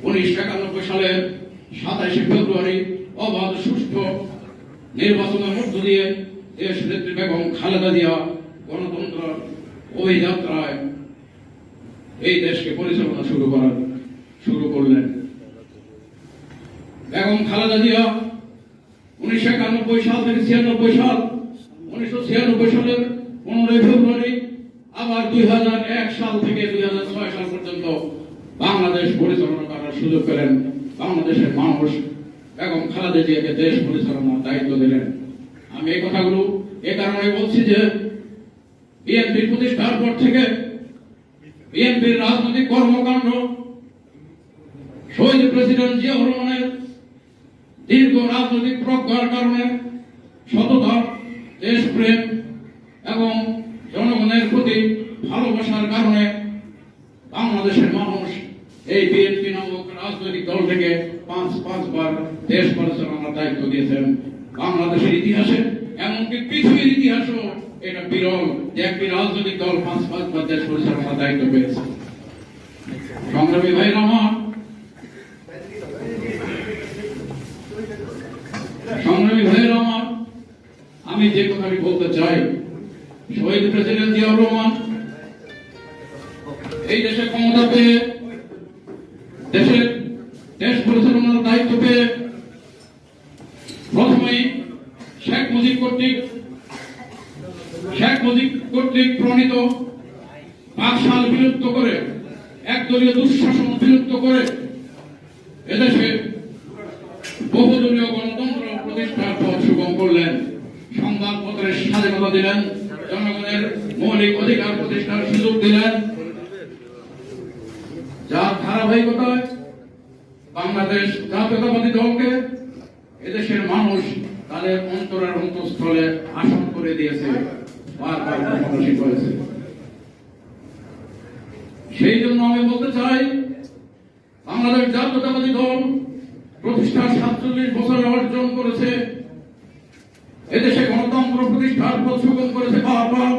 1991 সালের 27 ফেব্রুয়ারি অবাধ সুষ্ঠু নির্বাচনের মধ্য দিয়ে দেশ নেত্রী বেগম খালেদা জিয়া গণতন্ত্র অভিযাত্রায় এই দেশকে পরিচালনা শুরু করলেন। বেগম খালেদা জিয়া 1991 সাল থেকে 96 সাল, 1996 সালের 15 ফেব্রুয়ারি, আবার 2001 সাল থেকে 2006 সাল পর্যন্ত বাংলাদেশ পরিচালনা করার সুযোগ পেলেন। বাংলাদেশের মানুষ বেগম খালেদা জিয়াকে দেশ পরিচালনার দায়িত্ব দিলেন। আমি এই কথাগুলো এ কারণে বলছি যে বিএনপির প্রতিষ্ঠার পর থেকে বিএনপির রাজনৈতিক কর্মকাণ্ড শহীদ প্রেসিডেন্ট জিয়াউর রহমানের দীর্ঘ রাজনৈতিক প্রজ্ঞার কারণে, সততা, দেশপ্রেম এবং জনগণের প্রতি ভালোবাসার কারণে বাংলাদেশের মানুষ এই বিএনপি নামক রাজনৈতিক দলটিকে পাঁচবার দেশ পরিচালনার দায়িত্ব দিয়েছেন। বাংলাদেশের ইতিহাসে, এমনকি পৃথিবীর ইতিহাসও এটা বিরল যে একটি রাজনৈতিক দল পাঁচবার দেশ পরিচালনার দায়িত্ব পেয়েছে। সংগ্রামী ভাইরা আমার, আমি যে কথাটি বলতে চাই, শহীদ প্রেসিডেন্ট জিয়াউর রহমান এই দেশে ক্ষমতা পেয়ে, দেশ পরিচালনার দায়িত্ব পেয়ে প্রথমেই শেখ মুজিব কর্তৃক প্রণীত বাকশাল বিলুপ্ত করে, একদলীয় দুঃশাসন বিলুপ্ত করে এদেশে বহুদলীয় গণতন্ত্র প্রতিষ্ঠার পথ সুগম করলেন। সংবাদপত্রের স্বাধীনতা দিলেন, জনগণের মৌলিক অধিকার প্রতিষ্ঠার সুযোগ দিলেন। যার ধারাবাহিকতায় বাংলাদেশ জাতীয়তাবাদী দলকে এদেশের মানুষ তাদের অন্তরের অন্তঃস্থলে আসন করে দিয়েছে, বারবার প্রকাশিত হয়েছে। সেই জন্য আমি বলতে চাই, বাংলাদেশ জাতীয়তাবাদী দল প্রতিষ্ঠার 47 বছরে অর্জন করেছে, এদেশে গণতন্ত্র প্রতিষ্ঠার পথ সুগম করেছে বারবার।